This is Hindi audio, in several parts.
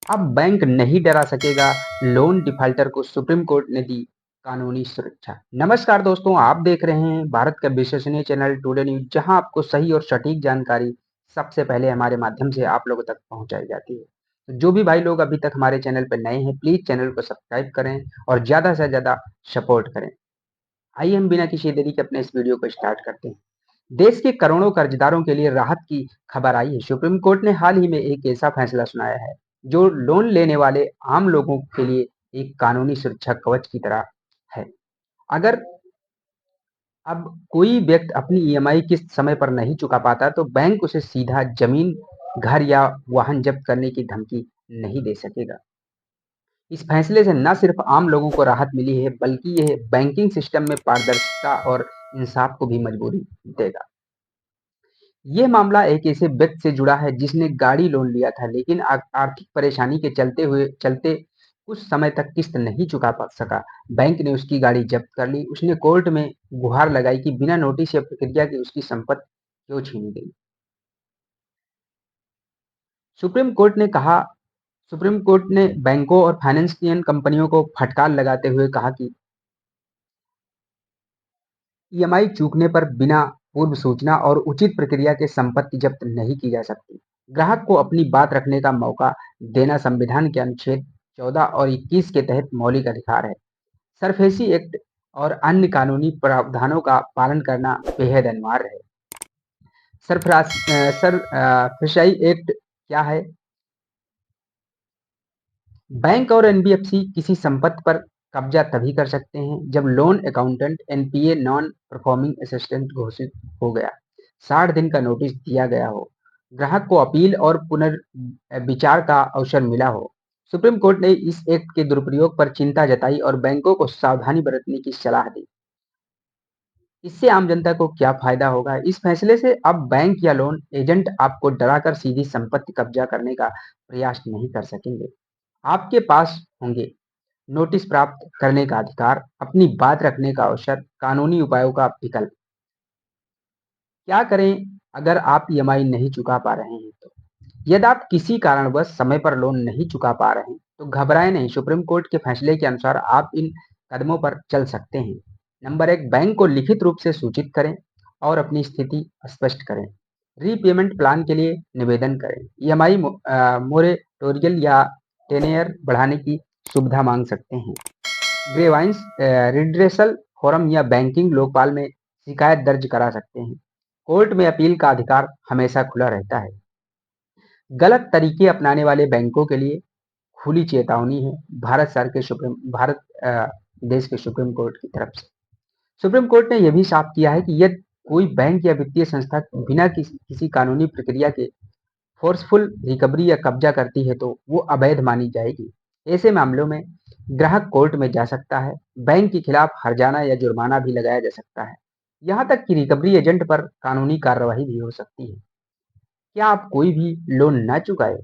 अब बैंक नहीं डरा सकेगा, लोन डिफाल्टर को सुप्रीम कोर्ट ने दी कानूनी सुरक्षा। नमस्कार दोस्तों, आप देख रहे हैं भारत का विश्वसनीय चैनल टुडे न्यूज, जहां आपको सही और सटीक जानकारी सबसे पहले हमारे माध्यम से आप लोगों तक पहुंचाई जाती है। तो जो भी भाई लोग अभी तक हमारे चैनल पर नए हैं, प्लीज चैनल को सब्सक्राइब करें और ज्यादा से ज्यादा सपोर्ट करें। आइए हम बिना किसी देरी के अपने इस वीडियो को स्टार्ट करते हैं। देश के करोड़ों कर्जदारों के लिए राहत की खबर आई है। सुप्रीम कोर्ट ने हाल ही में एक ऐसा फैसला सुनाया है जो लोन लेने वाले आम लोगों के लिए एक कानूनी सुरक्षा कवच की तरह है। अगर अब कोई व्यक्ति अपनी ईएमआई किस्त समय पर नहीं चुका पाता तो बैंक उसे सीधा जमीन, घर या वाहन जब्त करने की धमकी नहीं दे सकेगा। इस फैसले से न सिर्फ आम लोगों को राहत मिली है, बल्कि यह बैंकिंग सिस्टम में पारदर्शिता और इंसाफ को भी मजबूरी देगा। ये मामला एक ऐसे व्यक्ति से जुड़ा है जिसने गाड़ी लोन लिया था, लेकिन आर्थिक परेशानी के चलते कुछ समय तक किस्त नहीं चुका पा सका। बैंक ने उसकी गाड़ी जब्त कर ली। उसने कोर्ट में गुहार लगाई कि बिना नोटिस या प्रक्रिया के उसकी संपत्ति क्यों छीनी गई। सुप्रीम कोर्ट ने कहा सुप्रीम कोर्ट ने बैंकों और फाइनेंशियल कंपनियों को फटकार लगाते हुए कहा कि ईएमआई चूकने पर बिना पूर्व सूचना और उचित प्रक्रिया के संपत्ति जब्त नहीं की जा सकती। ग्राहक को अपनी बात रखने का मौका देना संविधान के अनुच्छेद 14 और 21 के तहत मौलिक अधिकार है। सरफेसी एक्ट और अन्य कानूनी प्रावधानों का पालन करना बेहद अनिवार्य है। सरफेसी एक्ट क्या है? बैंक और एनबीएफसी किसी संपत्ति पर कब्जा तभी कर सकते हैं जब loan accountant NPA, non performing assistant घोषित हो गया, 60 दिन का नोटिस दिया गया हो, ग्राहक को अपील और पुनर्विचार का अवसर मिला हो। सुप्रीम कोर्ट ने इस एक्ट के दुरुपयोग पर चिंता जताई और बैंकों को सावधानी बरतने की सलाह दी। इससे आम जनता को क्या फायदा होगा? इस फैसले से अब बैंक या लोन एजेंट आपको डराकर सीधी संपत्ति कब्जा करने का प्रयास नहीं कर सकेंगे। आपके पास होंगे नोटिस प्राप्त करने का अधिकार, अपनी बात रखने का अवसर, कानूनी उपायों का विकल्प। क्या करें अगर आप ईएमआई नहीं चुका पा रहे हैं तो? यदि आप किसी कारणवश समय पर लोन नहीं चुका पा रहे हैं तो घबराएं नहीं। सुप्रीम कोर्ट के फैसले के अनुसार आप इन कदमों पर चल सकते हैं। नंबर एक, बैंक को लिखित रूप से सूचित करें और अपनी स्थिति स्पष्ट करें। रीपेमेंट प्लान के लिए निवेदन करें। ईएमआई मोरेटोरियल या टेन्योर बढ़ाने की सुविधा मांग सकते हैं। ग्रीवेंस रिड्रेसल फोरम या बैंकिंग लोकपाल में शिकायत दर्ज करा सकते हैं। कोर्ट में अपील का अधिकार हमेशा खुला रहता है। गलत तरीके अपनाने वाले बैंकों के लिए खुली चेतावनी है भारत देश के सुप्रीम कोर्ट की तरफ से। सुप्रीम कोर्ट ने यह भी साफ किया है कि यदि कोई बैंक या वित्तीय संस्था बिना किसी कानूनी प्रक्रिया के फोर्सफुल रिकवरी या कब्जा करती है तो वो अवैध मानी जाएगी। ऐसे मामलों में ग्राहक कोर्ट में जा सकता है, बैंक के खिलाफ हर्जाना या जुर्माना भी लगाया जा सकता है। यहाँ तक कि रिकवरी एजेंट पर कानूनी कार्रवाई भी हो सकती है। क्या आप कोई भी लोन ना चुकाए?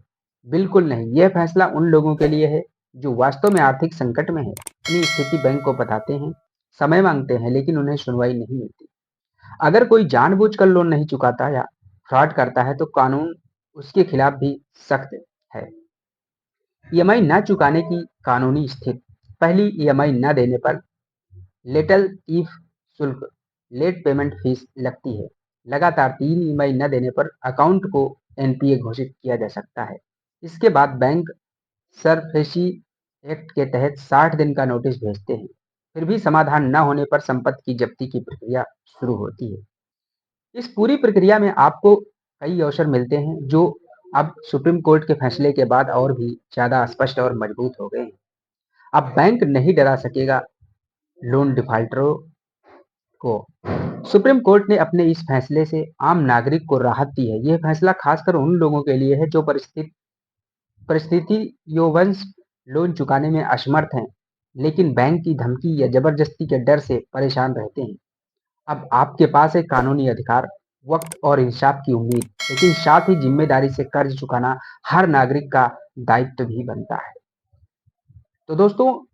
बिल्कुल नहीं। यह फैसला उन लोगों के लिए है जो वास्तव में आर्थिक संकट में है, अपनी स्थिति बैंक को बताते हैं, समय मांगते हैं, लेकिन उन्हें सुनवाई नहीं मिलती। अगर कोई जानबूझकर लोन नहीं चुकाता या फ्रॉड करता है तो कानून उसके खिलाफ भी सख्त है। ईएमआई न चुकाने की कानूनी स्थिति। पहली, ईएमआई न देने पर लेटल ईफ शुल्क, लेट पेमेंट फीस लगती है। लगातार 3 ईएमआई न देने पर अकाउंट को एनपीए घोषित किया जा सकता है। इसके बाद बैंक सरफेसी एक्ट के तहत 60 दिन का नोटिस भेजते हैं। फिर भी समाधान न होने पर संपत्ति की जब्ती की प्रक्रिया शुरू होती है। इस पूरी प्रक्रिया में आपको कई अवसर मिलते हैं जो अब सुप्रीम कोर्ट के फैसले के बाद और भी ज्यादा स्पष्ट और मजबूत हो गए हैं। अब बैंक नहीं डरा सकेगा लोन डिफाल्टरों को। सुप्रीम कोर्ट ने अपने इस फैसले से आम नागरिक को राहत दी है। यह फैसला खासकर उन लोगों के लिए है जो परिस्थितियोंवश लोन चुकाने में असमर्थ हैं, लेकिन बैंक की धमकी या जबरदस्ती के डर से परेशान रहते हैं। अब आपके पास है कानूनी अधिकार, वक्त और इंसाफ की उम्मीद, लेकिन साथ ही जिम्मेदारी से कर्ज चुकाना हर नागरिक का दायित्व भी बनता है। तो दोस्तों,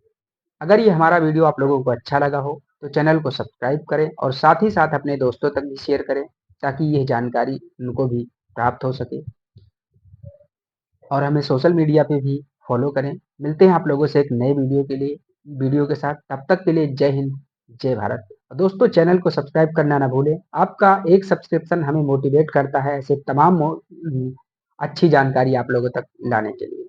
अगर ये हमारा वीडियो आप लोगों को अच्छा लगा हो तो चैनल को सब्सक्राइब करें और साथ ही साथ अपने दोस्तों तक भी शेयर करें ताकि यह जानकारी उनको भी प्राप्त हो सके। और हमें सोशल मीडिया पे भी फॉलो करें। मिलते हैं आप लोगों से एक नए वीडियो के साथ। तब तक के लिए जय हिंद, जय भारत। और दोस्तों चैनल को सब्सक्राइब करना ना भूलें। आपका एक सब्सक्रिप्शन हमें मोटिवेट करता है ऐसे तमाम अच्छी जानकारी आप लोगों तक लाने के लिए।